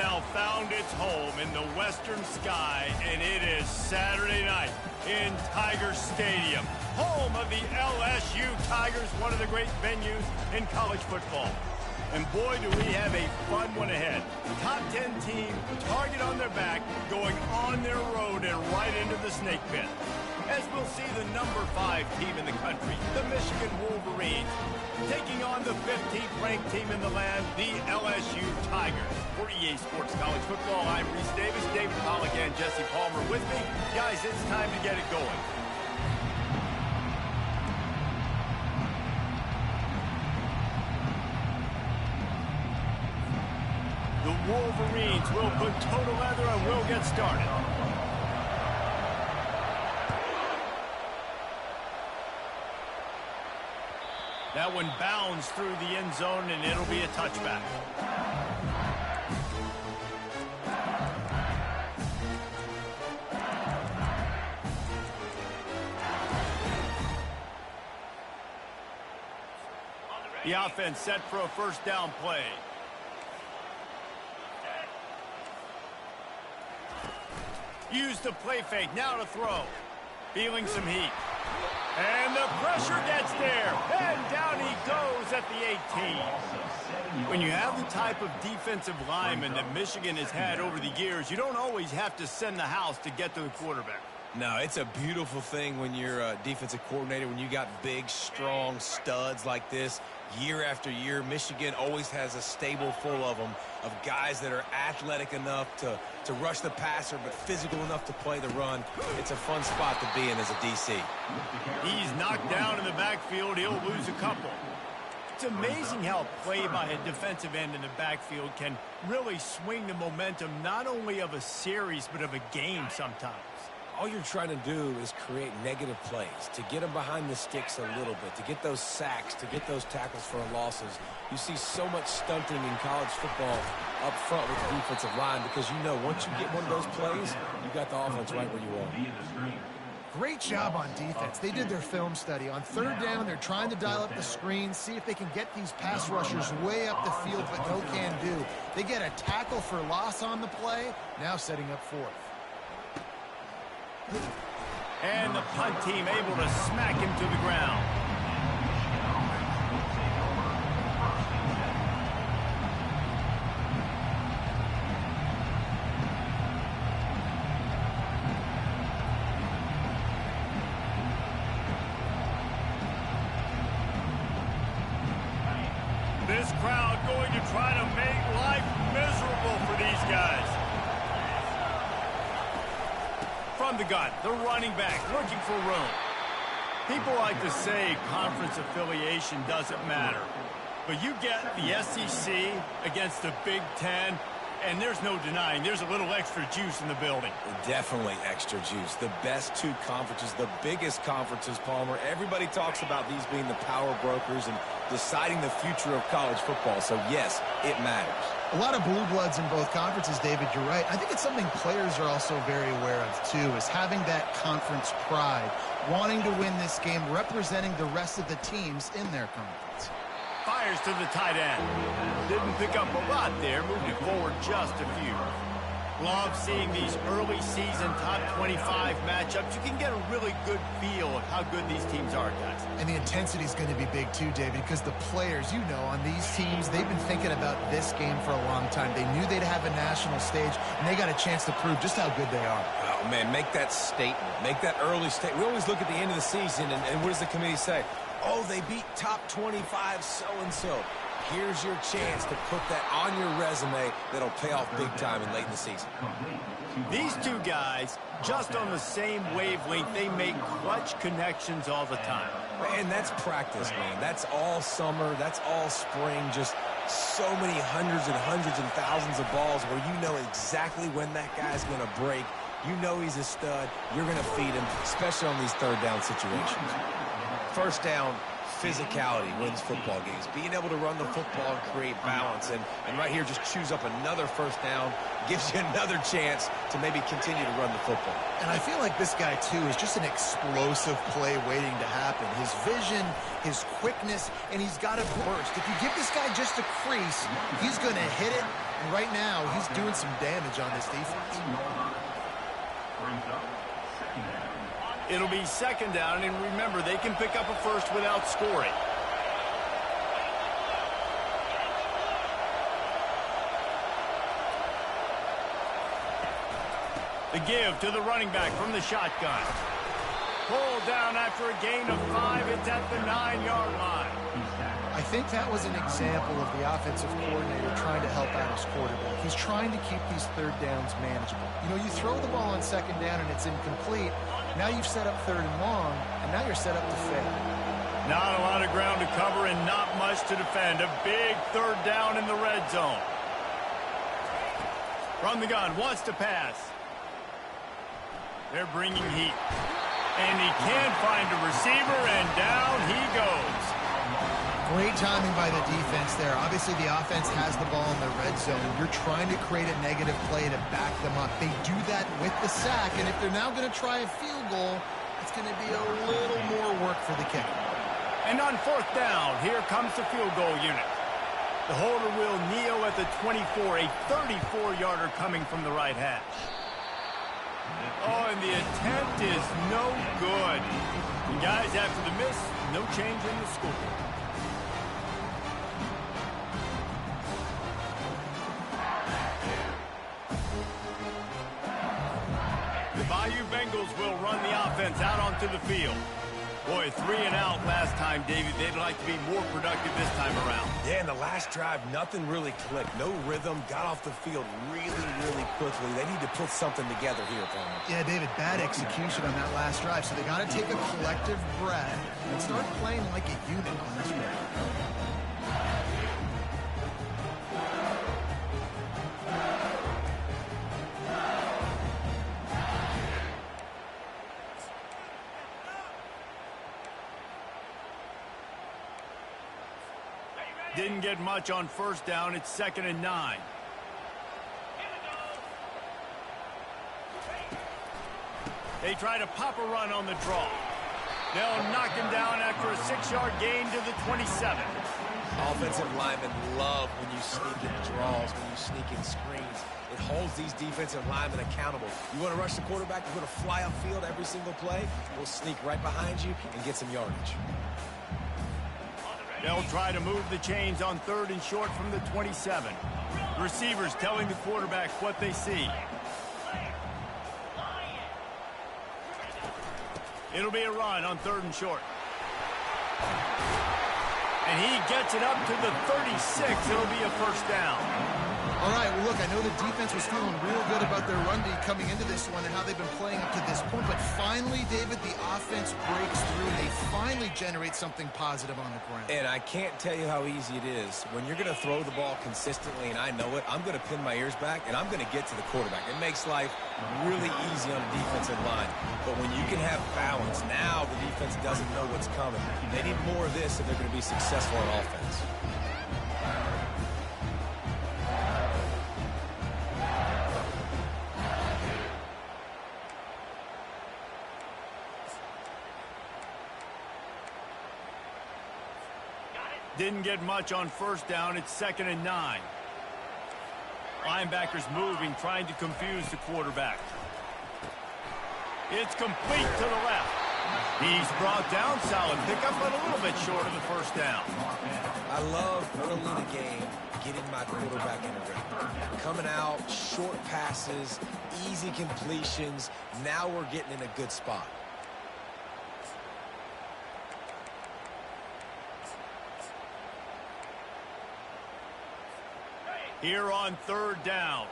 now found its home in the western sky, and it is Saturday night in Tiger Stadium, home of the LSU Tigers, one of the great venues in college football. And boy, do we have a fun one ahead. Top 10 team, target on their back, going on their road and right into the snake pit. As we'll see the number 5 team in the country, the Michigan Wolverines, taking on the 15th ranked team in the land, the LSU Tigers. For EA Sports College Football, I'm Reese Davis, David Pollack, and Jesse Palmer with me. Guys, it's time to get it going. The Wolverines will put total leather and we'll get started. That one bounds through the end zone, and it'll be a touchback. The offense set for a first down play. Use the play fake, now to throw. Feeling some heat. And the pressure gets there. And down he goes at the 18. When you have the type of defensive lineman that Michigan has had over the years, you don't always have to send the house to get to the quarterback. No, it's a beautiful thing when you're a defensive coordinator, when you got big, strong studs like this. Year after year, Michigan always has a stable full of them, of guys that are athletic enough to rush the passer, but physical enough to play the run. It's a fun spot to be in as a DC. He's knocked down in the backfield. He'll lose a couple. It's amazing how play by a defensive end in the backfield can really swing the momentum not only of a series, but of a game sometimes. All you're trying to do is create negative plays, to get them behind the sticks a little bit, to get those sacks, to get those tackles for losses. You see so much stunting in college football up front with the defensive line because you know once you get one of those plays, you got the offense right where you want. Great job on defense. They did their film study. On third down, they're trying to dial up the screen, see if they can get these pass rushers way up the field, but no can do. They get a tackle for loss on the play, now setting up fourth. And the punt team able to smack him to the ground. This crowd going to try to make life miserable for these guys. From the gun, the running back looking for room. People like to say conference affiliation doesn't matter. But you get the SEC against the Big Ten, and there's no denying there's a little extra juice in the building. Definitely extra juice. The best two conferences, the biggest conferences, Palmer. Everybody talks about these being the power brokers and deciding the future of college football. So, yes, it matters. A lot of blue bloods in both conferences, David, you're right. I think it's something players are also very aware of, too, is having that conference pride, wanting to win this game, representing the rest of the teams in their conference. Fires to the tight end. Didn't pick up a lot there, moved it forward just a few. Love seeing these early season top 25 matchups. You can get a really good feel of how good these teams are, guys. And the intensity is going to be big too, David, because the players, you know, on these teams, they've been thinking about this game for a long time. They knew they'd have a national stage, and they got a chance to prove just how good they are. Oh, man, make that statement. Make that early statement. We always look at the end of the season, and what does the committee say? Oh, they beat top 25 so-and-so. Here's your chance to put that on your resume that'll pay off big time and late in the season. These two guys, just on the same wavelength, they make clutch connections all the time. And that's practice, man. That's all summer. That's all spring. Just so many hundreds and thousands of balls where you know exactly when that guy's going to break. You know he's a stud. You're going to feed him, especially on these third down situations. First down, physicality wins football games. Being able to run the football and create balance. And right here, just choose up another first down. Gives you another chance to maybe continue to run the football. And I feel like this guy, too, is just an explosive play waiting to happen. His vision, his quickness, and he's got a burst. If you give this guy just a crease, he's going to hit it. And right now, he's doing some damage on this defense. It'll be second down, and remember, they can pick up a first without scoring. The give to the running back from the shotgun. Pulled down after a gain of 5. It's at the 9-yard line. I think that was an example of the offensive coordinator trying to help out his quarterback. He's trying to keep these third downs manageable. You know, you throw the ball on second down and it's incomplete. Now you've set up third and long, and now you're set up to fail. Not a lot of ground to cover and not much to defend. A big third down in the red zone. From the gun, wants to pass. They're bringing heat. And he can't find a receiver, and down he goes. Great timing by the defense there. Obviously, the offense has the ball in the red zone. You're trying to create a negative play to back them up. They do that with the sack, and if they're now going to try a field goal, it's going to be a little more work for the kicker. And on fourth down, here comes the field goal unit. The holder will kneel at the 24, a 34-yarder coming from the right hash. Oh, and the attempt is no good. The guys, after the miss, no change in the score. The Bayou Bengals will run the offense out onto the field. Boy, 3 and out last time, David. They'd like to be more productive this time around. Yeah, in the last drive, nothing really clicked. No rhythm, got off the field really quickly. They need to put something together here, Palmer. Yeah, David, bad execution on that last drive, so they got to take a collective breath and start playing like a unit on this one. Didn't get much on first down. It's 2nd and 9. They try to pop a run on the draw. They'll knock him down after a 6-yard gain to the 27. Offensive linemen love when you sneak in draws, when you sneak in screens. It holds these defensive linemen accountable. You want to rush the quarterback, you want to fly upfield every single play, we'll sneak right behind you and get some yardage. They'll try to move the chains on 3rd and short from the 27. The receivers telling the quarterback what they see. It'll be a run on 3rd and short. And he gets it up to the 36. It'll be a first down. All right, well, look, I know the defense was feeling real good about their run D coming into this one and how they've been playing up to this point, but finally, David, the offense breaks through and they finally generate something positive on the ground. And I can't tell you how easy it is. When you're going to throw the ball consistently, and I know it, I'm going to pin my ears back, and I'm going to get to the quarterback. It makes life really easy on the defensive line. But when you can have balance, now the defense doesn't know what's coming. They need more of this if they're going to be successful on offense. Didn't get much on first down. It's 2nd and 9. Linebackers moving, trying to confuse the quarterback. It's complete to the left. He's brought down, solid pickup, but a little bit short of the first down. I love early in the game getting my quarterback in a rhythm. Coming out, short passes, easy completions. Now we're getting in a good spot. Here on 3rd down.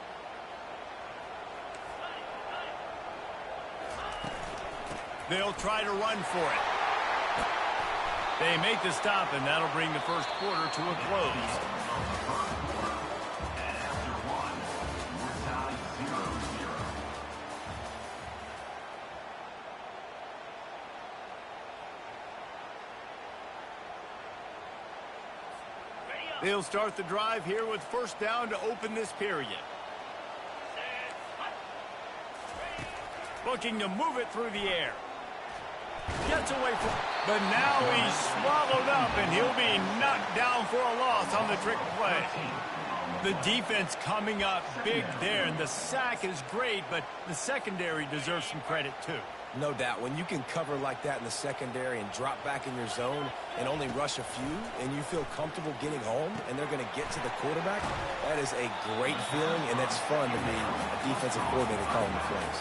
They'll try to run for it. They make the stop, and that'll bring the first quarter to a close. They'll start the drive here with first down to open this period. Looking to move it through the air. Gets away from, but now he's swallowed up, and he'll be knocked down for a loss on the trick play. The defense coming up big there, and the sack is great, but the secondary deserves some credit too. No doubt. When you can cover like that in the secondary and drop back in your zone and only rush a few, and you feel comfortable getting home, and they're going to get to the quarterback, that is a great feeling, and it's fun to be a defensive coordinator calling the plays.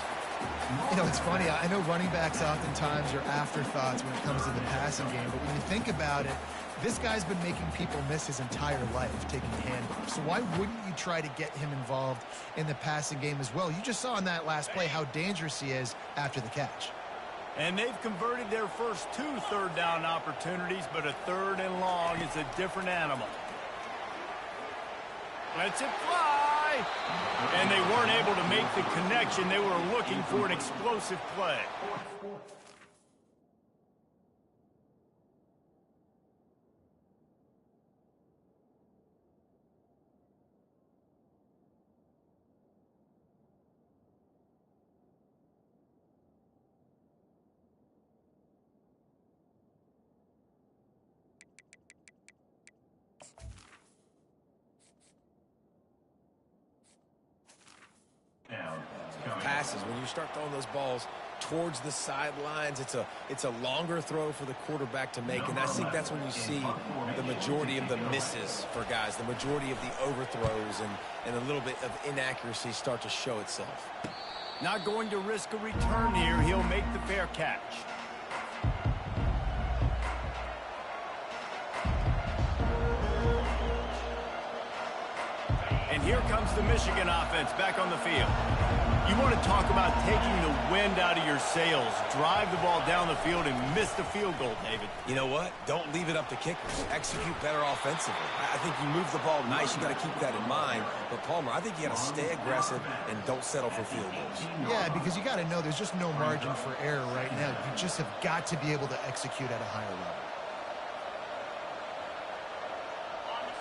You know, it's funny. I know running backs oftentimes are afterthoughts when it comes to the passing game, but when you think about it, this guy's been making people miss his entire life taking handoffs. So why wouldn't you try to get him involved in the passing game as well? You just saw in that last play how dangerous he is after the catch. And they've converted their first 2 third-down opportunities, but a 3rd and long is a different animal. Lets it fly. And they weren't able to make the connection. They were looking for an explosive play. Passes, when you start throwing those balls towards the sidelines, it's a longer throw for the quarterback to make, and I think that's when you see the majority of the misses for guys, the majority of the overthrows and a little bit of inaccuracy start to show itself. Not going to risk a return here. He'll make the fair catch. And here comes the Michigan offense back on the field. You want to talk about taking the wind out of your sails. Drive the ball down the field and miss the field goal, David. You know what? Don't leave it up to kickers. Execute better offensively. I think you move the ball nice. You got to keep that in mind. But, Palmer, I think you got to stay aggressive and don't settle for field goals. Yeah, because you got to know there's just no margin for error right now. You just have got to be able to execute at a higher level.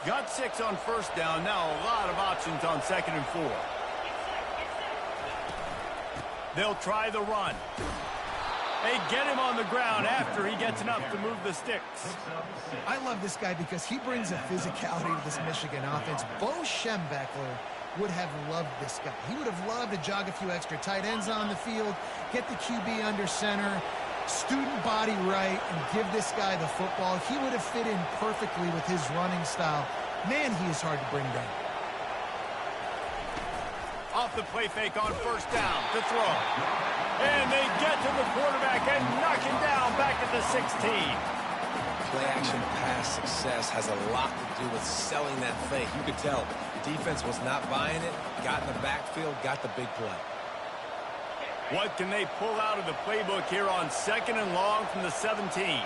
Got 6 on first down. Now a lot of options on 2nd and 4. They'll try the run. They get him on the ground after he gets enough to move the sticks. I love this guy because he brings a physicality to this Michigan offense. Bo Schembechler would have loved this guy. He would have loved to jog a few extra tight ends on the field, get the QB under center, student body right, and give this guy the football. He would have fit in perfectly with his running style. Man, he is hard to bring down. Off the play fake on first down to throw. And they get to the quarterback and knock him down back at the 16. Play action pass success has a lot to do with selling that fake. You could tell the defense was not buying it, got in the backfield, got the big play. What can they pull out of the playbook here on 2nd and long from the 17?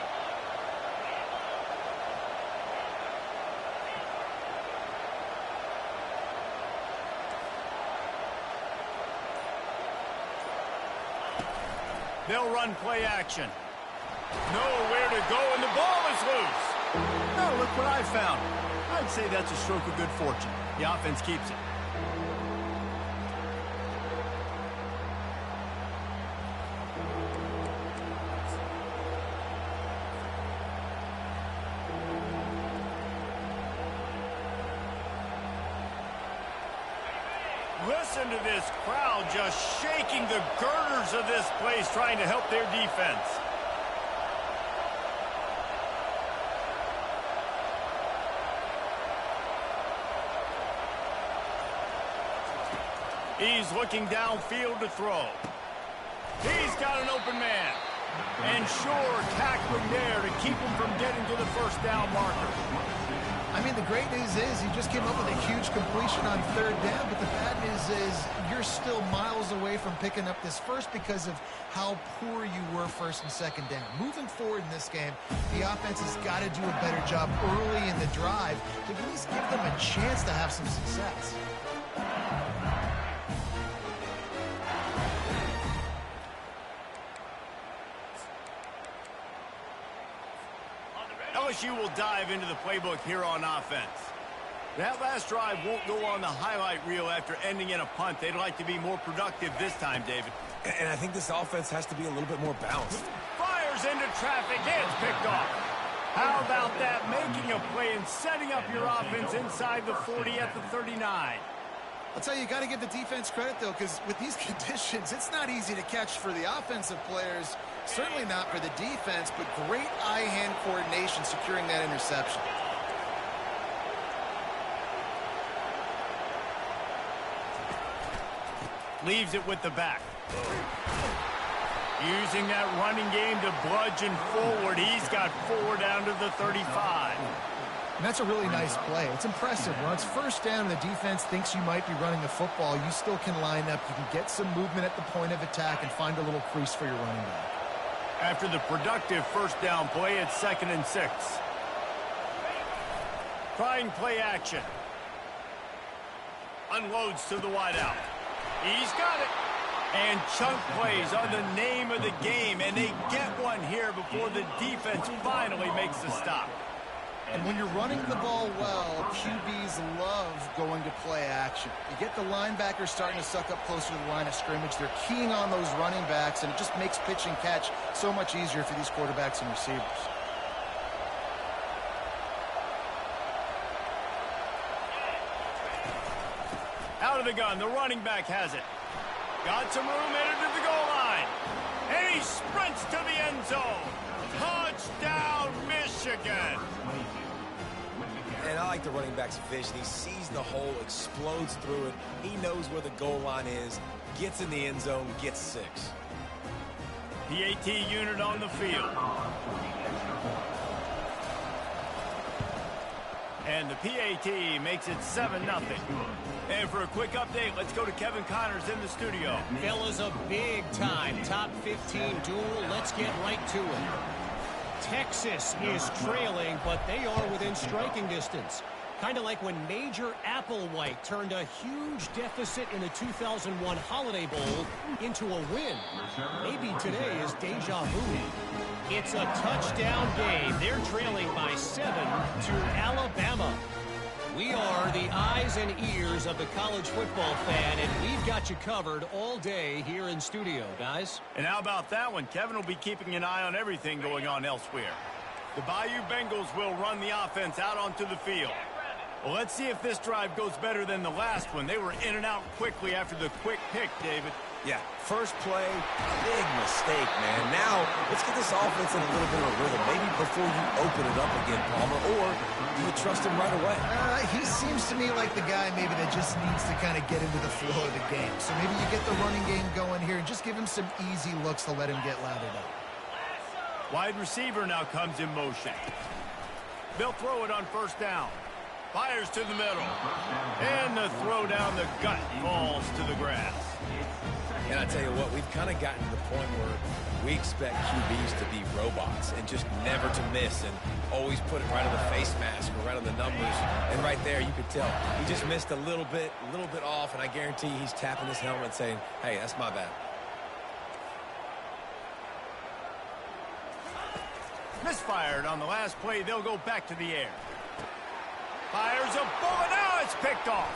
They'll run play action. Nowhere to go, and the ball is loose. Now look what I found. I'd say that's a stroke of good fortune. The offense keeps it. Listen to this crowd just shaking the girders of this place, trying to help their defense. He's looking downfield to throw. He's got an open man. And sure, tackling there to keep him from getting to the first down marker. I mean, the great news is he just came up with a huge completion on 3rd down, but the bad news is you're still miles away from picking up this first because of how poor you were 1st and 2nd down. Moving forward in this game, the offense has got to do a better job early in the drive to at least give them a chance to have some success. LSU will dive into the playbook here on offense. That last drive won't go on the highlight reel after ending in a punt. They'd like to be more productive this time, David. And I think this offense has to be a little bit more balanced. Fires into traffic. It's picked off. How about that? Making a play and setting up your offense inside the 40 at the 39. I'll tell you, you got to give the defense credit, though, because with these conditions, it's not easy to catch for the offensive players. Certainly not for the defense, but great eye-hand coordination securing that interception. Leaves it with the back. Using that running game to bludgeon forward. He's got 4 down to the 35. And that's a really nice play. It's impressive. When it's first down and the defense thinks you might be running the football, you still can line up. You can get some movement at the point of attack and find a little crease for your running back. After the productive first down play, it's 2nd and 6. Trying play action. Unloads to the wideout. He's got it. And chunk plays are the name of the game, and they get one here before the defense finally makes the stop. And when you're running the ball well, QBs love going to play action. You get the linebackers starting to suck up closer to the line of scrimmage. They're keying on those running backs, and it just makes pitch and catch so much easier for these quarterbacks and receivers. Out of the gun, the running back has it. Got some room, headed to the goal line. And he sprints to the end zone. Touchdown, Michigan. And I like the running back's vision. He sees the hole, explodes through it. He knows where the goal line is, gets in the end zone, gets 6. PAT unit on the field. And the PAT makes it 7-0. And for a quick update, let's go to Kevin Connors in the studio. Fellas, a big-time top 15 duel. Let's get right to it. Texas is trailing, but they are within striking distance. Kind of like when Major Applewhite turned a huge deficit in the 2001 Holiday Bowl into a win. Maybe today is deja vu. It's a touchdown game. They're trailing by 7 to Alabama. We are the eyes and ears of the college football fan, and we've got you covered all day here in studio, guys. And how about that one? Kevin will be keeping an eye on everything going on elsewhere. The Bayou Bengals will run the offense out onto the field. Well, let's see if this drive goes better than the last one. They were in and out quickly after the quick pick, David. Yeah, first play, big mistake, man. Now, let's get this offense in a little bit of a rhythm. Maybe before you open it up again, Palmer, or do you trust him right away? He seems to me like the guy maybe that just needs to kind of get into the flow of the game. So maybe you get the running game going here and just give him some easy looks to let him get lathered up. Wide receiver now comes in motion. They'll throw it on first down. Fires to the middle. And the throw down the gut falls to the grass. And I tell you what, we've kind of gotten to the point where we expect QBs to be robots and just never to miss and always put it right on the face mask or right on the numbers. And right there, you could tell he just missed a little bit off, and I guarantee he's tapping his helmet saying, hey, that's my bad. Misfired on the last play. They'll go back to the air. Fires a bullet. Now it's picked off.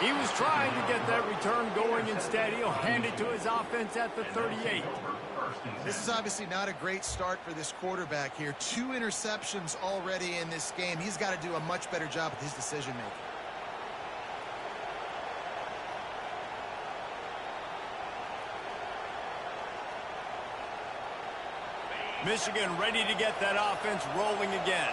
He was trying to get that return going. Instead, he'll hand it to his offense at the 38. This is obviously not a great start for this quarterback here. 2 interceptions already in this game. He's got to do a much better job with his decision-making. Michigan ready to get that offense rolling again.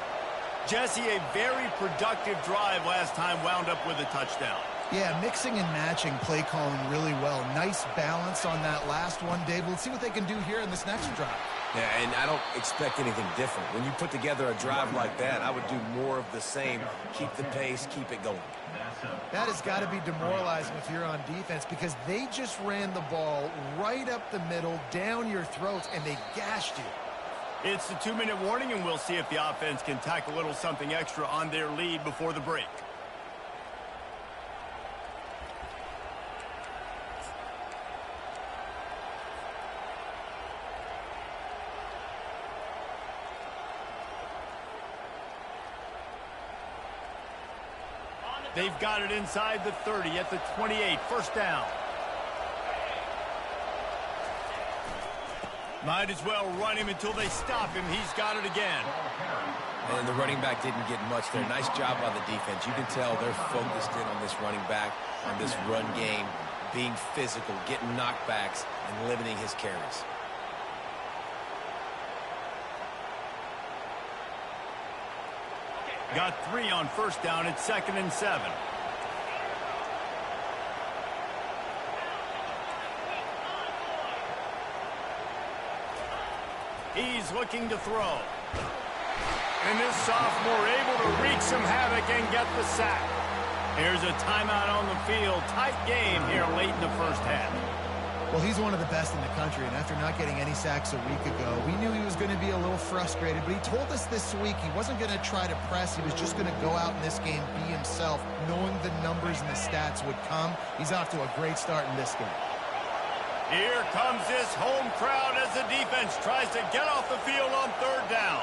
Jesse, a very productive drive last time, wound up with a touchdown. Yeah, mixing and matching play calling really well. Nice balance on that last one, Dave. Let's see what they can do here in this next drive. Yeah, and I don't expect anything different. When you put together a drive like that, I would do more of the same. Keep the pace, keep it going. That has got to be demoralizing if you're on defense because they just ran the ball right up the middle, down your throats, and they gashed you. It's the 2-minute warning, and we'll see if the offense can tack a little something extra on their lead before the break. They've got it inside the 30 at the 28. First down. Might as well run him until they stop him. He's got it again. And the running back didn't get much there. Nice job by the defense. You can tell they're focused in on this running back, on this run game, being physical, getting knockbacks, and limiting his carries. Got 3 on first down. It's 2nd and 7. He's looking to throw. And this sophomore able to wreak some havoc and get the sack. Here's a timeout on the field. Tight game here late in the first half. Well, he's one of the best in the country, and after not getting any sacks a week ago, we knew he was going to be a little frustrated, but he told us this week he wasn't going to try to press. He was just going to go out in this game, be himself, knowing the numbers and the stats would come. He's off to a great start in this game. Here comes this home crowd as the defense tries to get off the field on 3rd down.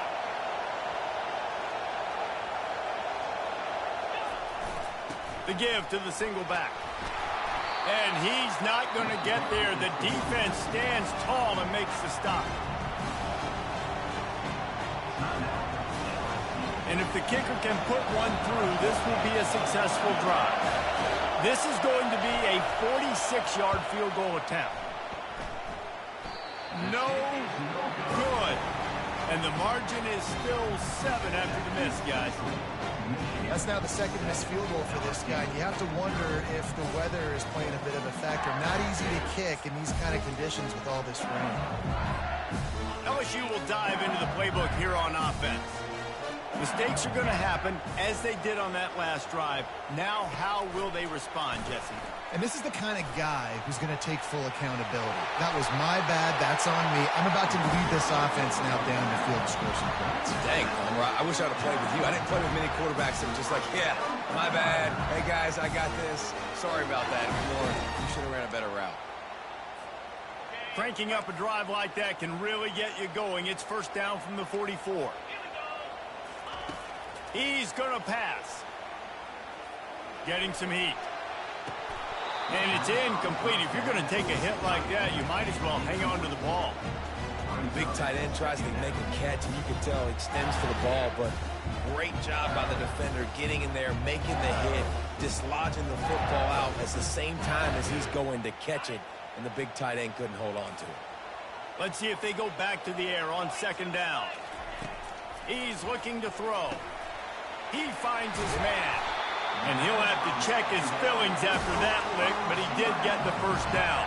The give to the single back. And he's not going to get there. The defense stands tall and makes the stop. And if the kicker can put one through, this will be a successful drive. This is going to be a 46-yard field goal attempt. No good. And the margin is still 7 after the miss, guys. That's now the 2nd missed field goal for this guy. You have to wonder if the weather is playing a bit of a factor. Not easy to kick in these kind of conditions with all this rain. LSU will dive into the playbook here on offense. Mistakes are going to happen, as they did on that last drive. Now, how will they respond, Jesse? And this is the kind of guy who's going to take full accountability. That was my bad. That's on me. I'm about to lead this offense now down the field and score some points. Dang, I wish I'd have played with you. I didn't play with many quarterbacks that were just like, yeah, my bad. Hey, guys, I got this. Sorry about that. Or you should have ran a better route. Cranking up a drive like that can really get you going. It's first down from the 44. He's going to pass. Getting some heat. And it's incomplete. If you're going to take a hit like that, you might as well hang on to the ball. The big tight end tries to make a catch, and you can tell he extends for the ball, but great job by the defender getting in there, making the hit, dislodging the football out at the same time as he's going to catch it, and the big tight end couldn't hold on to it. Let's see if they go back to the air on 2nd down. He's looking to throw. He finds his man. And he'll have to check his fillings after that lick, but he did get the first down.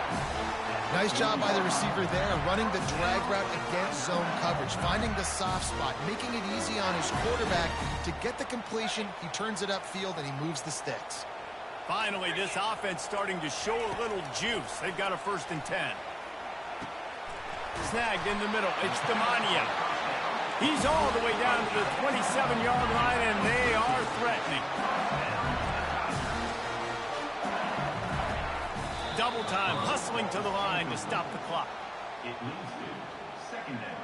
Nice job by the receiver there, running the drag route against zone coverage, finding the soft spot, making it easy on his quarterback to get the completion. He turns it upfield, and he moves the sticks. Finally, this offense starting to show a little juice. They've got a 1st and 10. Snagged in the middle. It's Demania. He's all the way down to the 27-yard line, and they are threatening. Double time, hustling to the line to stop the clock. It leads to 2nd down.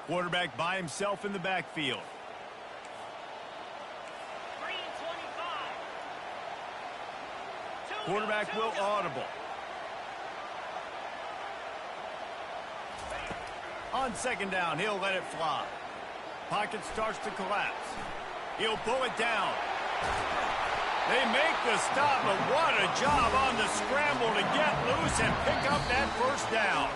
Quarterback by himself in the backfield. 3 and 25. Quarterback will audible. On 2nd down, he'll let it fly. Pocket starts to collapse. He'll pull it down. They make the stop, but what a job on the scramble to get loose and pick up that first down.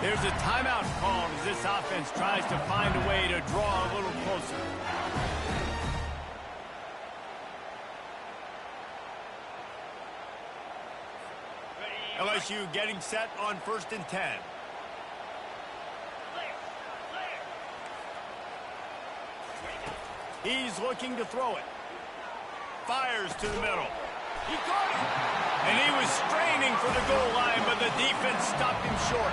There's a timeout called as this offense tries to find a way to draw a little closer. LSU getting set on 1st and 10. He's looking to throw it. Fires to the middle. He caught it. And he was straining for the goal line, but the defense stopped him short.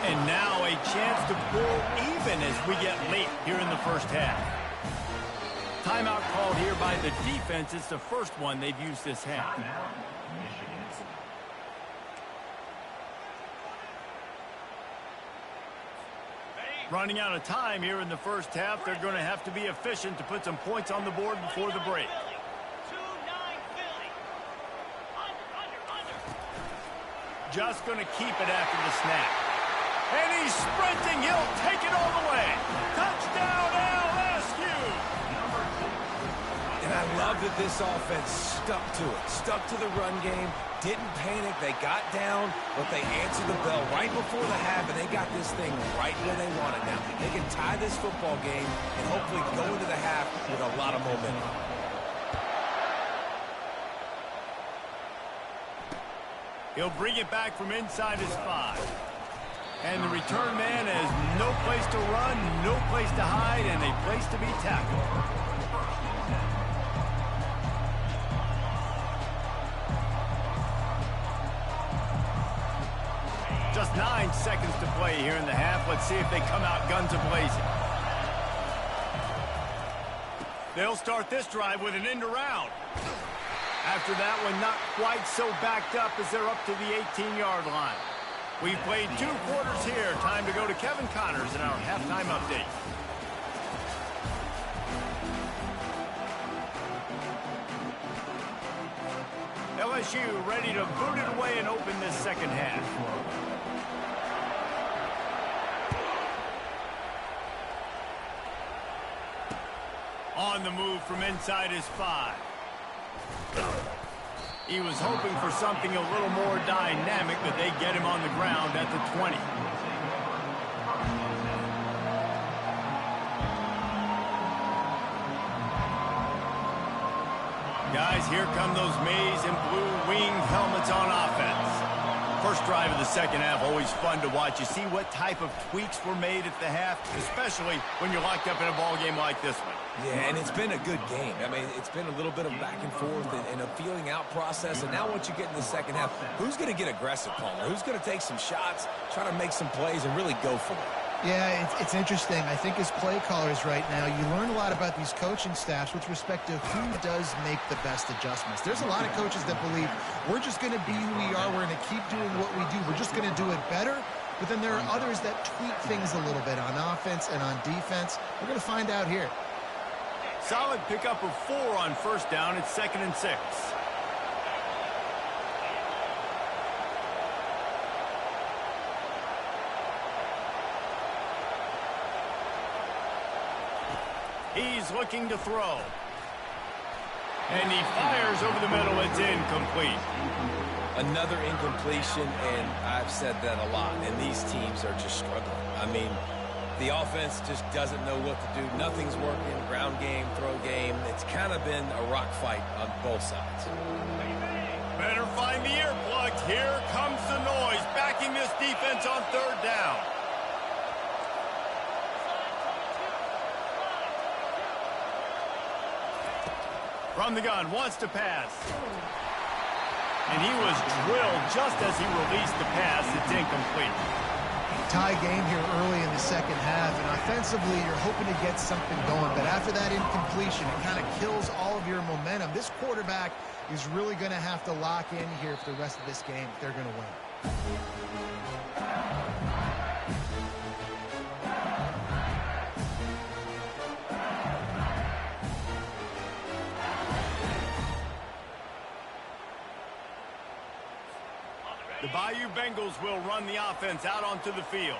And now a chance to pull even as we get late here in the first half. Timeout called here by the defense. It's the first one they've used this half. Running out of time here in the first half. They're going to have to be efficient to put some points on the board before the break. Just going to keep it after the snap. And he's sprinting. He'll take it all the way. Touchdown, LSU! And I love that this offense stuck to it. Stuck to the run game. Didn't panic. They got down, but they answered the bell right before the half, and they got this thing right where they want it now. They can tie this football game and hopefully go into the half with a lot of momentum. He'll bring it back from inside his 5. And the return man has no place to run, no place to hide, and a place to be tackled. Just 9 seconds to play here in the half. Let's see if they come out guns a-blazing. They'll start this drive with an end around. After that one, not quite so backed up as they're up to the 18-yard line. We've played 2 quarters here. Time to go to Kevin Connors in our halftime update. LSU ready to boot it away and open this second half. On the move from inside his 5. He was hoping for something a little more dynamic, but they get him on the ground at the 20. Guys, here come those maize and blue winged helmets on offense. First drive of the second half, always fun to watch. You see what type of tweaks were made at the half, especially when you're locked up in a ball game like this one. Yeah, and it's been a good game. I mean, it's been a little bit of back and forth and a feeling out process. And now once you get in the second half, who's going to get aggressive, Palmer? Who's going to take some shots, try to make some plays, and really go for it? Yeah, it's interesting. I think as play callers right now, you learn a lot about these coaching staffs with respect to who does make the best adjustments. There's a lot of coaches that believe we're just going to be who we are. We're going to keep doing what we do. We're just going to do it better. But then there are others that tweak things a little bit on offense and on defense. We're going to find out here. Solid pickup of 4 on first down. It's 2nd and 6. He's looking to throw. And he fires over the middle. It's incomplete. Another incompletion, and I've said that a lot, and these teams are just struggling. I mean, the offense just doesn't know what to do. Nothing's working. Ground game, throw game. It's kind of been a rock fight on both sides. Better find the earplugs. Here comes the noise, backing this defense on 3rd down. From the gun, wants to pass. And he was drilled just as he released the pass. It's incomplete. Tie game here early in the second half, and offensively you're hoping to get something going, but after that incompletion, it kind of kills all of your momentum. This quarterback is really going to have to lock in here for the rest of this game if they're going to win. The Bayou Bengals will run the offense out onto the field.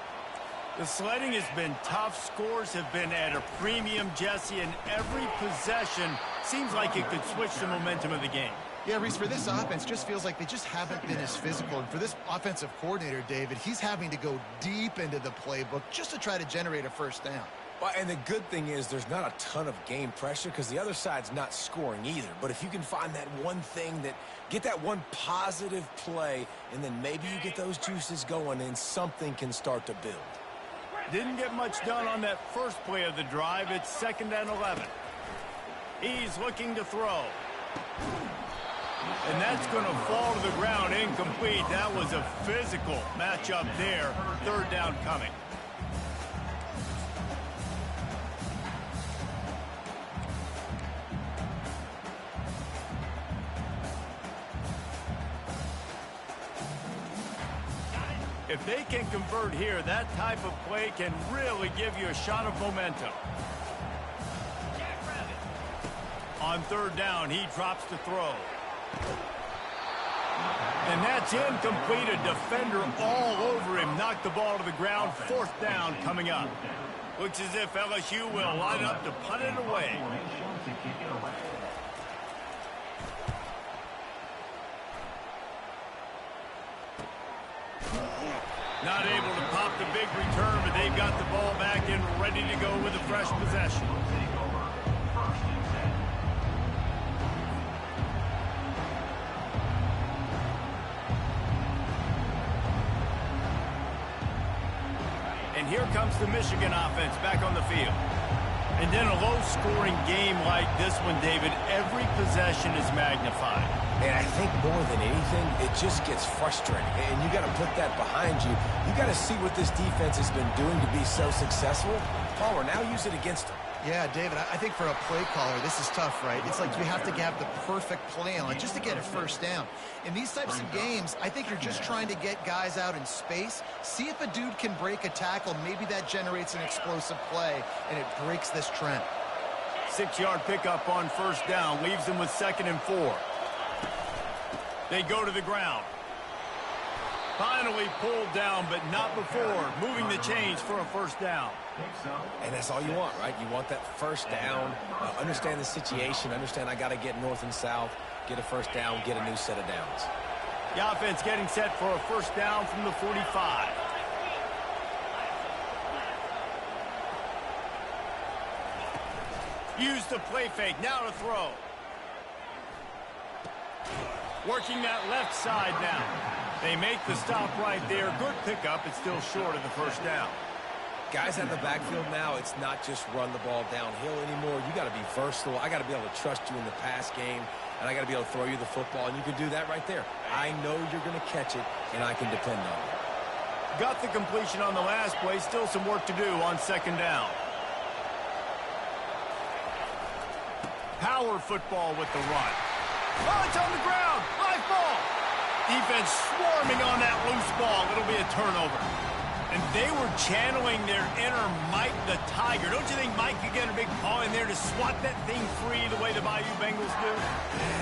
The sledding has been tough. Scores have been at a premium, Jesse, and every possession seems like it could switch the momentum of the game. Yeah, Reese, for this offense, just feels like they just haven't been as physical. And for this offensive coordinator, David, he's having to go deep into the playbook just to try to generate a first down. Well, and the good thing is there's not a ton of game pressure because the other side's not scoring either. But if you can find that one thing get that one positive play, and then maybe you get those juices going and something can start to build. Didn't get much done on that first play of the drive. It's 2nd and 11. He's looking to throw. And that's going to fall to the ground incomplete. That was a physical matchup there. 3rd down coming. If they can convert here, that type of play can really give you a shot of momentum. On third down, he drops the throw. And that's incomplete. A defender all over him. Knocked the ball to the ground. Fourth down coming up. Looks as if LSU will line up to punt it away. Not able to pop the big return, but they've got the ball back and ready to go with a fresh possession. And here comes the Michigan offense back on the field. And in a low-scoring game like this one, David, every possession is magnified. And I think more than anything, it just gets frustrating. And you got to put that behind you. You got to see what this defense has been doing to be so successful. Palmer, now use it against them. Yeah, David, I think for a play caller, this is tough, right? It's like you have to have the perfect play on just to get a first down. In these types of games, I think you're just trying to get guys out in space, see if a dude can break a tackle. Maybe that generates an explosive play, and it breaks this trend. 6-yard pickup on first down, leaves them with 2nd and 4. They go to the ground. Finally pulled down, but not before. Moving the chains for a first down. And that's all you want, right? You want that first down, understand the situation, understand I got to get north and south, get a first down, get a new set of downs. The offense getting set for a first down from the 45. Use the play fake, now to throw. Working that left side now. They make the stop right there. Good pickup, it's still short of the first down. Guys out of the backfield now, it's not just run the ball downhill anymore. You got to be versatile. I got to be able to trust you in the pass game, and I got to be able to throw you the football, and you can do that right there. I know you're going to catch it, and I can depend on it. Got the completion on the last play. Still some work to do on 2nd down. Power football with the run. Oh, it's on the ground. Live ball. Defense swarming on that loose ball. It'll be a turnover. And they were channeling their inner Mike the Tiger. Don't you think Mike could get a big paw in there to swat that thing free the way the Bayou Bengals do?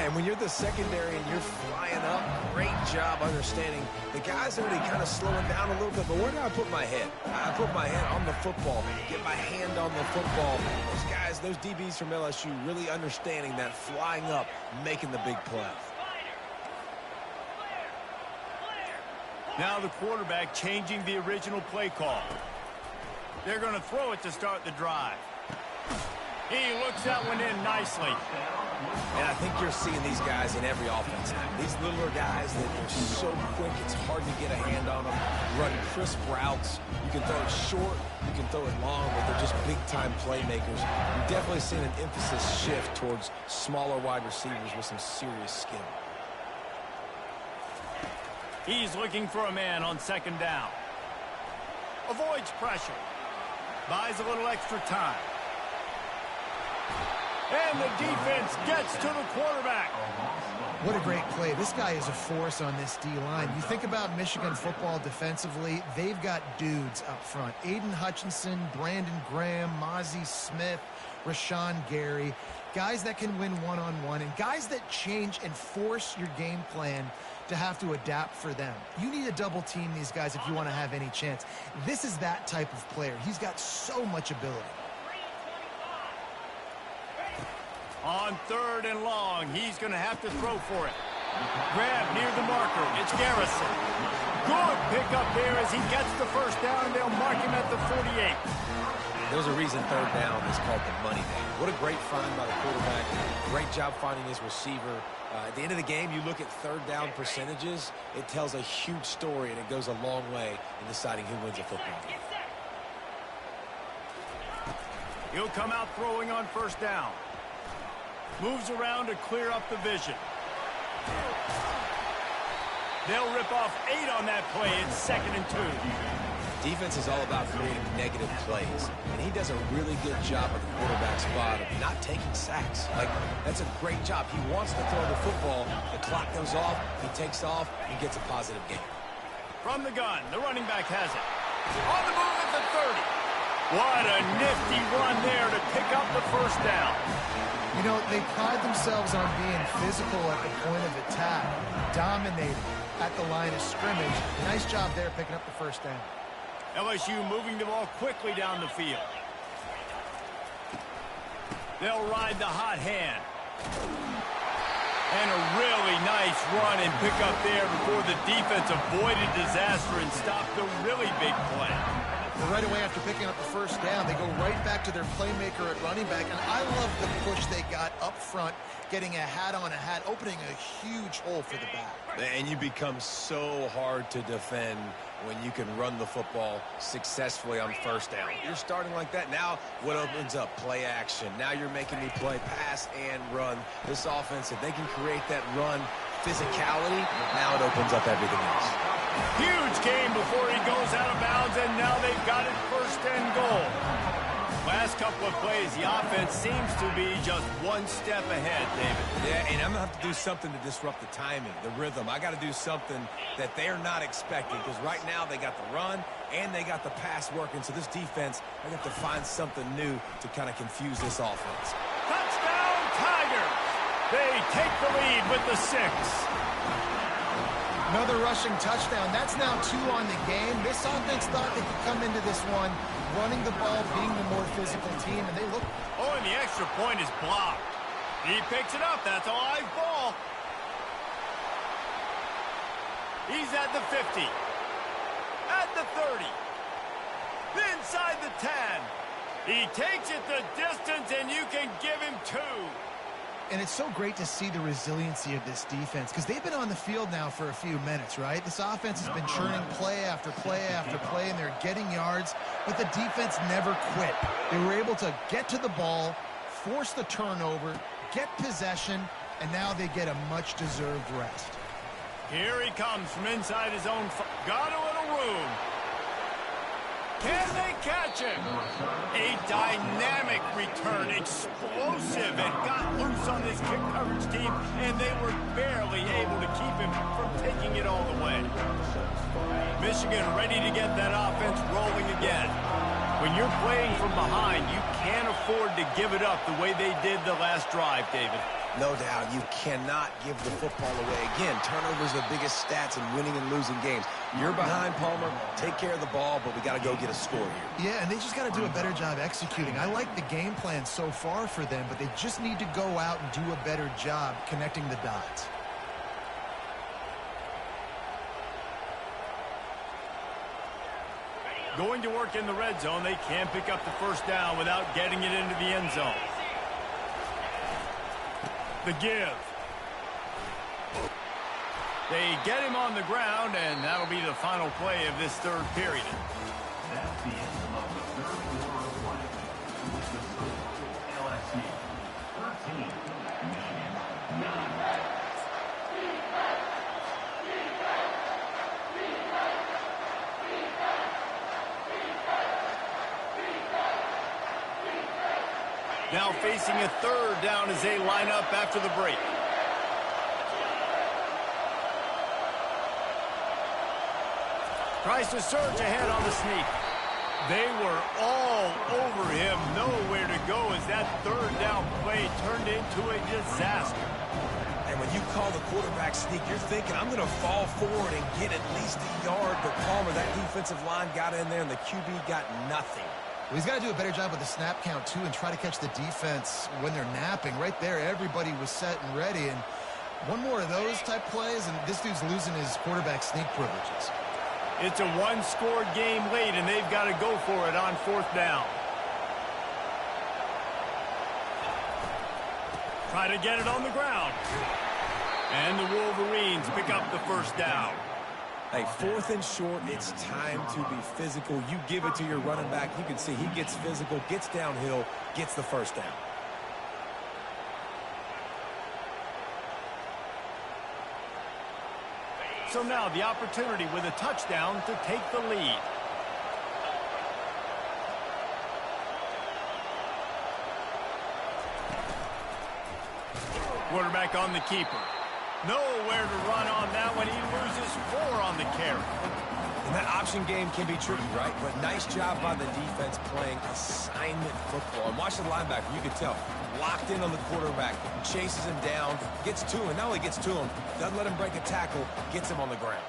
And when you're the secondary and you're flying up, great job understanding. The guys are already kind of slowing down a little bit, but where do I put my head? I put my head on the football, get my hand on the football. Those guys, those DBs from LSU really understanding that flying up, making the big play. Now the quarterback changing the original play call. They're going to throw it to start the drive. He looks that one in nicely. And I think you're seeing these guys in every offense now. These littler guys that are so quick, it's hard to get a hand on them. Run crisp routes. You can throw it short, you can throw it long, but they're just big-time playmakers. You've definitely seen an emphasis shift towards smaller wide receivers with some serious skill. He's looking for a man on 2nd down. Avoids pressure. Buys a little extra time. And the defense gets to the quarterback. What a great play. This guy is a force on this D-line. You think about Michigan football defensively, they've got dudes up front. Aiden Hutchinson, Brandon Graham, Mozzie Smith, Rashawn Gary. Guys that can win one-on-one and guys that change and force your game plan to have to adapt for them. You need to double team these guys if you want to have any chance. This is that type of player. He's got so much ability. On 3rd and long, he's going to have to throw for it. Grab near the marker. It's Garrison. Good pickup there as he gets the first down, and they'll mark him at the 48. There's a reason 3rd down is called the money down. What a great find by the quarterback. Great job finding his receiver. At the end of the game, you look at 3rd down percentages. It tells a huge story, and it goes a long way in deciding who wins a football game. He'll come out throwing on 1st down. Moves around to clear up the vision. They'll rip off 8 on that play. It's 2nd and 2. Defense is all about creating negative plays, and he does a really good job at the quarterback spot of not taking sacks. Like, that's a great job. He wants to throw the football. The clock goes off. He takes off and gets a positive gain. From the gun, the running back has it. On the move at the 30. What a nifty run there to pick up the first down. You know, they pride themselves on being physical at the point of attack, dominating at the line of scrimmage. Nice job there picking up the first down. LSU moving the ball quickly down the field. They'll ride the hot hand. And a really nice run and pick up there before the defense avoided disaster and stopped a really big play. Well, right away after picking up the first down, they go right back to their playmaker at running back. And I love the push they got up front, getting a hat on a hat, opening a huge hole for the back. And you become so hard to defend when you can run the football successfully on first down. You're starting like that. Now what opens up? Play action. Now you're making me play pass and run. This offense, if they can create that run physicality, now it opens up everything else. Huge game before he goes out of bounds, and now they've got it first and goal. Last couple of plays, the offense seems to be just one step ahead, David. Yeah, and I'm going to have to do something to disrupt the timing, the rhythm. I got to do something that they're not expecting, because right now they got the run and they got the pass working. So this defense, I have to find something new to kind of confuse this offense. Touchdown, Tigers! They take the lead with the 6. Another rushing touchdown. That's now 2 on the game. This offense thought they could come into this one running the ball, being the more physical team, and they look... Oh, and the extra point is blocked. He picks it up. That's a live ball. He's at the 50. At the 30. Inside the 10. He takes it the distance, and you can give him 2. And it's so great to see the resiliency of this defense, because they've been on the field now for a few minutes, right? This offense has been churning play after play after play, and they're getting yards, but the defense never quit. They were able to get to the ball, force the turnover, get possession, and now they get a much-deserved rest. Here he comes from inside his own... Got a little room. Can they catch him? A dynamic return, explosive, and got loose on this kick coverage team, and they were barely able to keep him from taking it all the way. Michigan ready to get that offense rolling again. When you're playing from behind, you can't afford to give it up the way they did the last drive, David. No doubt, you cannot give the football away. Again, turnovers are the biggest stats in winning and losing games. You're behind, Palmer. Take care of the ball, but we got to go get a score here. Yeah, and they just got to do a better job executing. I like the game plan so far for them, but they just need to go out and do a better job connecting the dots. Going to work in the red zone, they can pick up the first down without getting it into the end zone. The give. They get him on the ground, and that'll be the final play of this third period. That's the end of the third quarter of play. LSU 13, Michigan 9. Now facing a third down as they line up after the break. Tries to surge ahead on the sneak. They were all over him, nowhere to go as that third down play turned into a disaster. And when you call the quarterback sneak, you're thinking, I'm going to fall forward and get at least a yard. But Palmer, that defensive line got in there, and the QB got nothing. Well, he's got to do a better job with the snap count, too, and try to catch the defense when they're napping. Right there, everybody was set and ready. And one more of those type plays, and this dude's losing his quarterback sneak privileges. It's a one-score game late, and they've got to go for it on fourth down. Try to get it on the ground. And the Wolverines pick up the first down. Hey, fourth and short, it's time to be physical. You give it to your running back. You can see he gets physical, gets downhill, gets the first down. So now the opportunity with a touchdown to take the lead. Quarterback on the keeper. Nowhere to run on that one. He loses 4 on the carry. And that option game can be tricky, right? But nice job by the defense playing assignment football. And watch the linebacker. You can tell. Locked in on the quarterback. Chases him down. Gets to him. Not only gets to him, doesn't let him break a tackle. Gets him on the ground.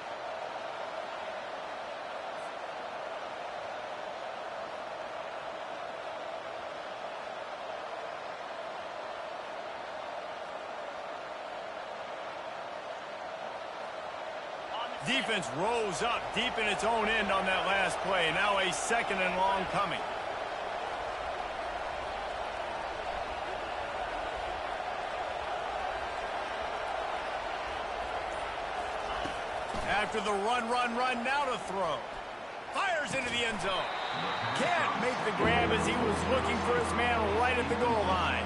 Defense rolls up deep in its own end on that last play. Now a 2nd and long coming. After the run, now to throw. Fires into the end zone. Can't make the grab as he was looking for his man right at the goal line.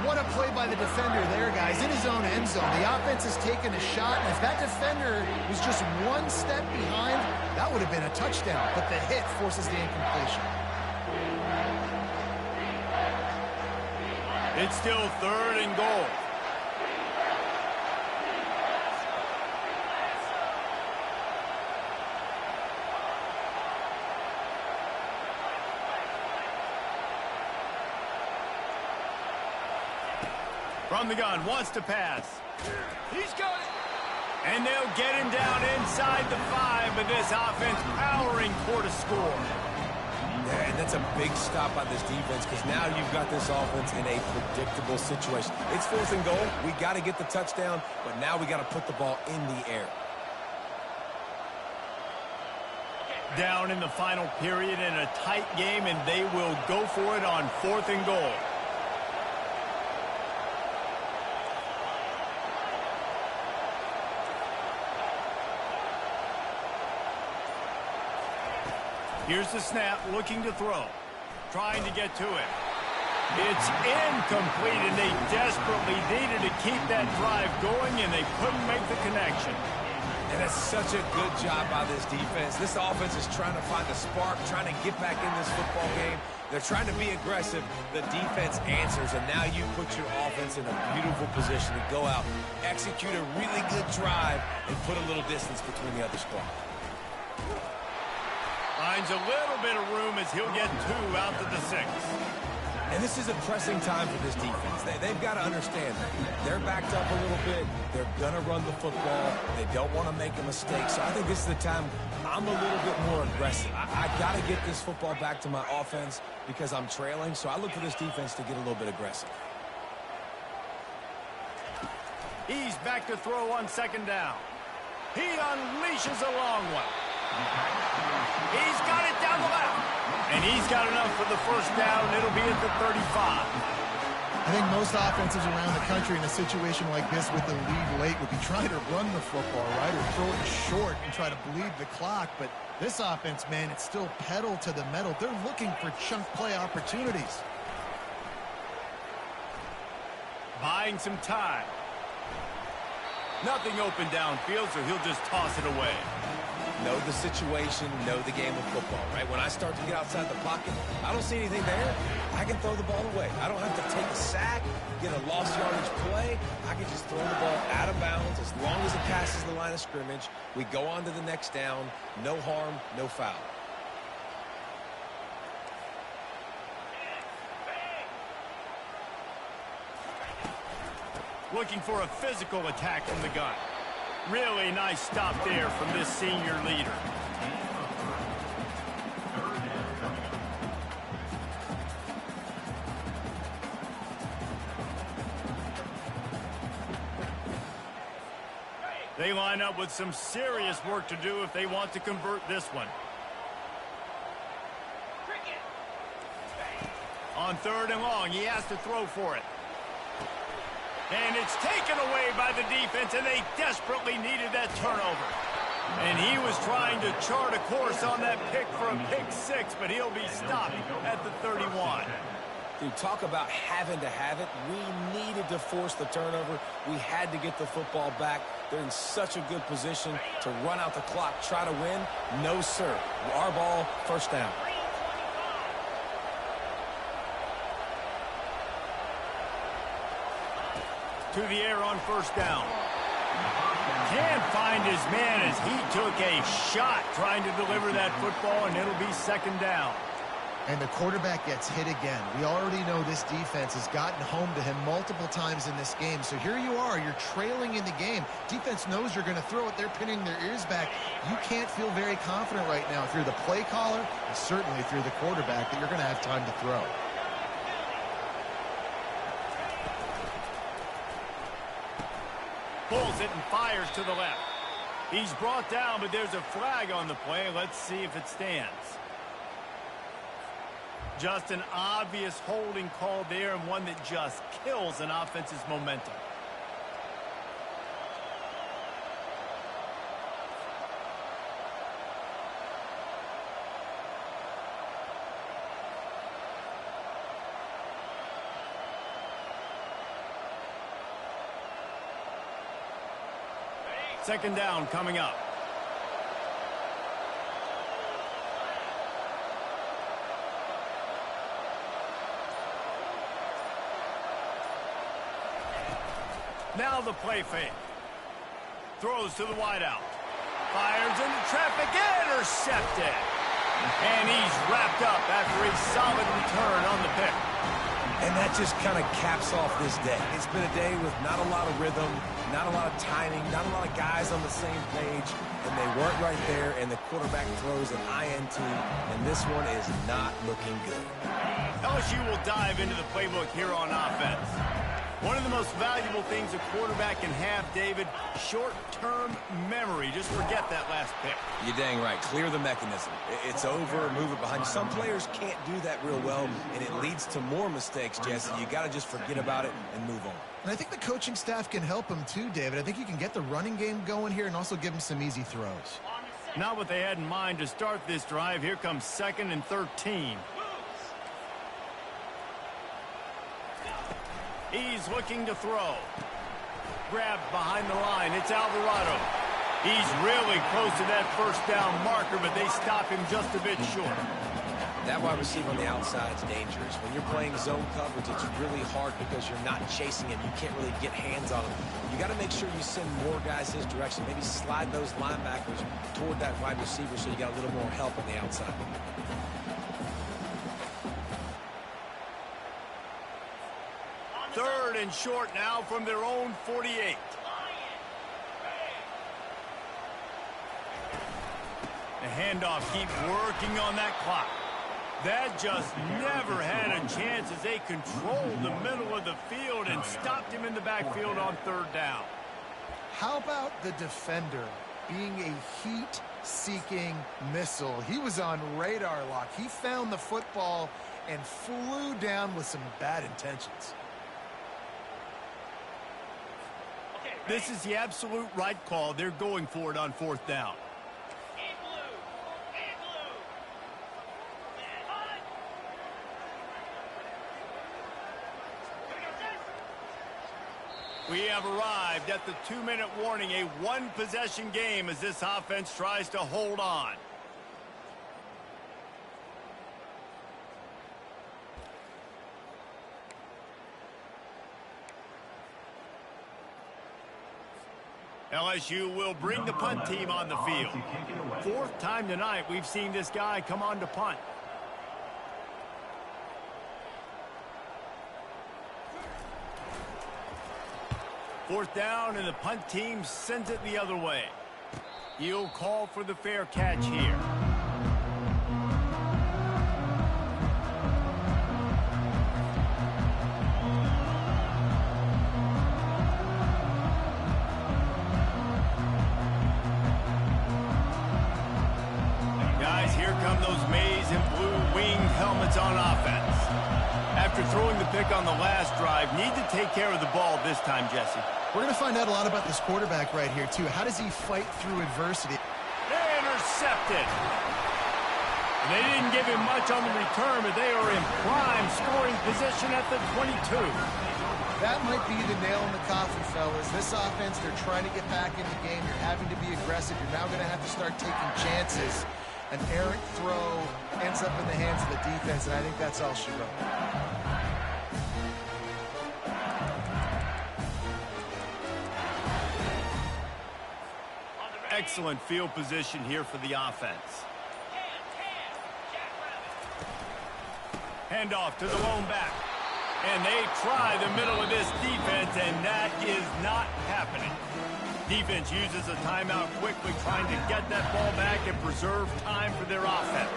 What a play by the defender there, guys. In his own end zone, the offense has taken a shot, and if that defender was just one step behind, that would have been a touchdown, but the hit forces the incompletion. It's still 3rd and goal. From the gun, wants to pass. He's got it. And they'll get him down inside the 5, but this offense powering toward a score. Yeah, and that's a big stop by this defense because now you've got this offense in a predictable situation. It's 4th and goal. We got to get the touchdown, but now we got to put the ball in the air. Down in the final period in a tight game, and they will go for it on 4th and goal. Here's the snap, looking to throw. Trying to get to it. It's incomplete, and they desperately needed to keep that drive going, and they couldn't make the connection. And that's such a good job by this defense. This offense is trying to find a spark, trying to get back in this football game. They're trying to be aggressive. The defense answers, and now you put your offense in a beautiful position to go out, execute a really good drive, and put a little distance between the other squad. Finds a little bit of room as he'll get 2 out to the 6. And this is a pressing time for this defense. They've got to understand they're backed up a little bit. They're going to run the football. They don't want to make a mistake. So I think this is the time I'm a little bit more aggressive. I got to get this football back to my offense because I'm trailing. So I look for this defense to get a little bit aggressive. He's back to throw on 2nd down. He unleashes a long one. He's got it down the left. And he's got enough for the 1st down. It'll be at the 35. I think most offenses around the country in a situation like this with the lead late would be trying to run the football, right, or throw it short and try to bleed the clock. But this offense, man, it's still pedal to the metal. They're looking for chunk play opportunities. Buying some time. Nothing open downfield, so he'll just toss it away. Know the situation, know the game of football, right? When I start to get outside the pocket, I don't see anything there. I can throw the ball away. I don't have to take a sack, get a lost yardage play. I can just throw the ball out of bounds as long as it passes the line of scrimmage. We go on to the next down. No harm, no foul. Looking for a physical attack from the gun. Really nice stop there from this senior leader. They line up with some serious work to do if they want to convert this one. On 3rd and long, he has to throw for it. And it's taken away by the defense, and they desperately needed that turnover. And he was trying to chart a course on that pick for a pick 6, but he'll be stopped at the 31. Dude, talk about having to have it. We needed to force the turnover. We had to get the football back. They're in such a good position to run out the clock, try to win. No, sir. Our ball, 1st down. To the air on 1st down. Can't find his man as he took a shot trying to deliver that football, and it'll be second down. And the quarterback gets hit again. We already know this defense has gotten home to him multiple times in this game. So here you are, you're trailing in the game. Defense knows you're going to throw it. They're pinning their ears back. You can't feel very confident right now if you're the play caller, and certainly if you're the quarterback, that you're going to have time to throw. Pulls it and fires to the left. He's brought down, but there's a flag on the play. Let's see if it stands. Just an obvious holding call there, and one that just kills an offense's momentum. Second down coming up. Now the play fake. Throws to the wideout. Fires into traffic. Intercepted. And he's wrapped up after a solid return on the pick. And that just kind of caps off this day. It's been a day with not a lot of rhythm, not a lot of timing, not a lot of guys on the same page, and they weren't right there, and the quarterback throws an INT, and this one is not looking good. LSU will dive into the playbook here on offense. One of the most valuable things a quarterback can have, David, short-term memory. Just forget that last pick. You're dang right. Clear the mechanism. It's over, move it behind you. Some players can't do that real well, and it leads to more mistakes, Jesse. You got to just forget about it and move on. And I think the coaching staff can help him too, David. I think you can get the running game going here and also give him some easy throws. Not what they had in mind to start this drive. Here comes 2nd and 13. He's looking to throw. Grabbed behind the line. It's Alvarado. He's really close to that first down marker, but they stop him just a bit short. That wide receiver on the outside is dangerous. When you're playing zone coverage, it's really hard because you're not chasing him. You can't really get hands on him. You got to make sure you send more guys his direction. Maybe slide those linebackers toward that wide receiver so you got a little more help on the outside. Third and short now from their own 48. The handoff keeps working on that clock. That just never had a chance as they controlled the middle of the field and stopped him in the backfield on 3rd down. How about the defender being a heat-seeking missile? He was on radar lock. He found the football and flew down with some bad intentions. This is the absolute right call. They're going for it on 4th down. We have arrived at the 2-minute warning, a one-possession game as this offense tries to hold on. LSU will bring the punt team on the field. 4th time tonight we've seen this guy come on to punt. Fourth down, and the punt team sends it the other way. He'll call for the fair catch here. Guys, here come those maize and blue winged helmets on offense. After throwing the pick on the last drive, need to take care of the ball this time, Jesse. We're going to find out a lot about this quarterback right here, too. How does he fight through adversity? Intercepted. They didn't give him much on the return, but they are in prime scoring position at the 22. That might be the nail in the coffin, fellas. This offense, they're trying to get back in the game. You're having to be aggressive. You're now going to have to start taking chances. An errant throw ends up in the hands of the defense, and I think that's all she wrote. Excellent field position here for the offense. Handoff to the lone back. And they try the middle of this defense, and that is not happening. Defense uses a timeout quickly, trying to get that ball back and preserve time for their offense.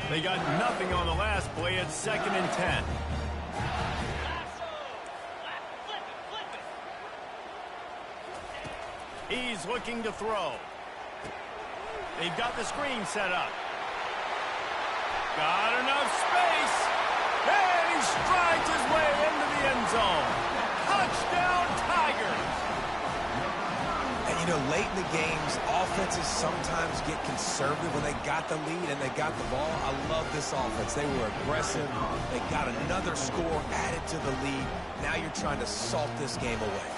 They got nothing on the last play. It's 2nd and 10. He's looking to throw. They've got the screen set up. Got enough space. And he strides his way into the end zone. Touchdown, Tigers. And, you know, late in the games, offenses sometimes get conservative when they got the lead and they got the ball. I love this offense. They were aggressive. They got another score added to the lead. Now you're trying to salt this game away.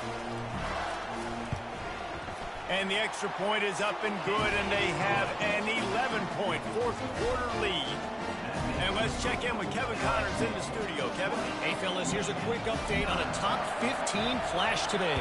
And the extra point is up and good, and they have an 11-point fourth-quarter lead. And let's check in with Kevin Connors in the studio. Kevin? Hey, fellas, here's a quick update on a top 15 clash today.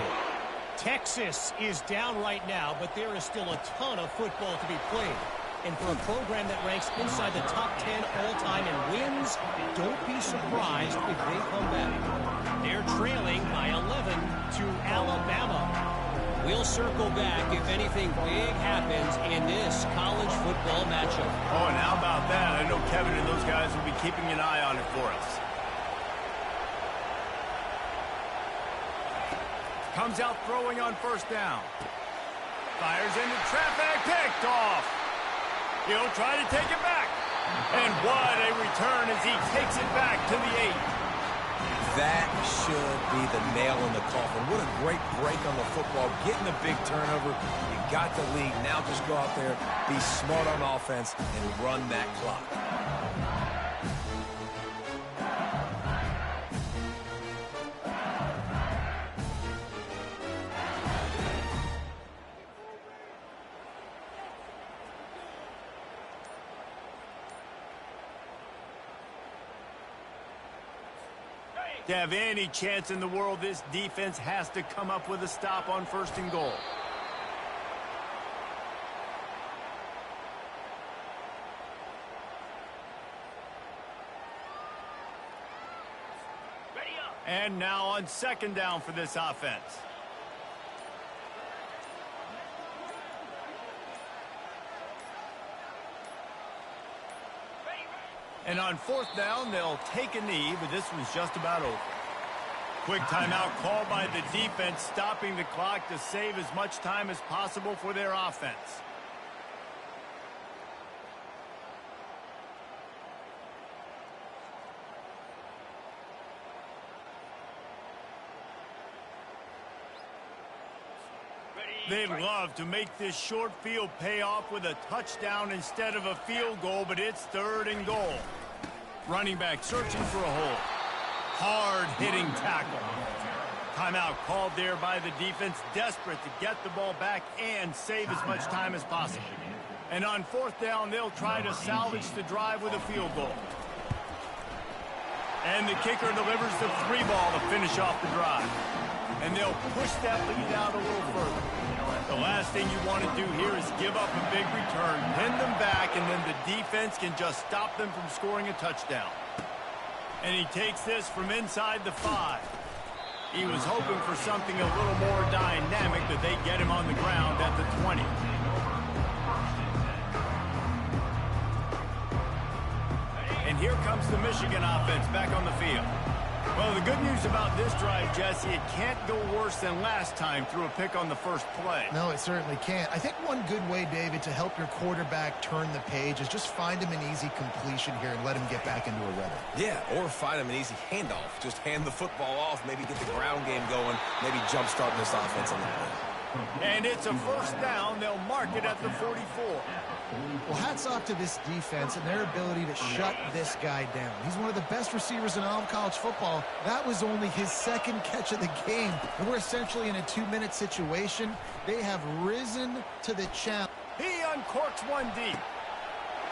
Texas is down right now, but there is still a ton of football to be played. And for a program that ranks inside the top 10 all-time in wins, don't be surprised if they come back. They're trailing by 11 to Alabama. We'll circle back if anything big happens in this college football matchup. Oh, and how about that? I know Kevin and those guys will be keeping an eye on it for us. Comes out throwing on 1st down. Fires into traffic, picked off. He'll try to take it back. And what a return as he takes it back to the 8. That should be the nail in the coffin. What a great break on the football. Getting a big turnover. You got the lead. Now just go out there, be smart on offense, and run that clock. To have any chance in the world, this defense has to come up with a stop on 1st and goal. And now on 2nd down for this offense. And on 4th down, they'll take a knee, but this one's just about over. Quick timeout called by the defense, stopping the clock to save as much time as possible for their offense. They'd love to make this short field pay off with a touchdown instead of a field goal, but it's 3rd and goal. Running back searching for a hole. Hard-hitting tackle. Timeout called there by the defense, desperate to get the ball back and save as much time as possible. And on 4th down, they'll try to salvage the drive with a field goal. And the kicker delivers the 3 ball to finish off the drive. And they'll push that lead out a little further. The last thing you want to do here is give up a big return, pin them back, and then the defense can just stop them from scoring a touchdown. And he takes this from inside the 5. He was hoping for something a little more dynamic, but they get him on the ground at the 20. And here comes the Michigan offense back on the field. Well, the good news about this drive, Jesse, it can't go worse than last time through a pick on the 1st play. No, it certainly can't. I think one good way, David, to help your quarterback turn the page is just find him an easy completion here and let him get back into a rhythm. Yeah, or find him an easy handoff. Just hand the football off, maybe get the ground game going, maybe jumpstart this offense a little bit. And it's a 1st down. They'll mark it at the 44. Well, hats off to this defense and their ability to shut this guy down. He's one of the best receivers in all of college football. That was only his 2nd catch of the game. And we're essentially in a 2-minute situation. They have risen to the challenge. He uncorks one deep.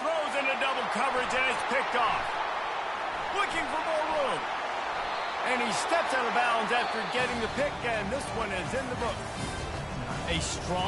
Throws into double coverage, and it's picked off. Looking for more room. And he steps out of bounds after getting the pick, and this one is in the book. A strong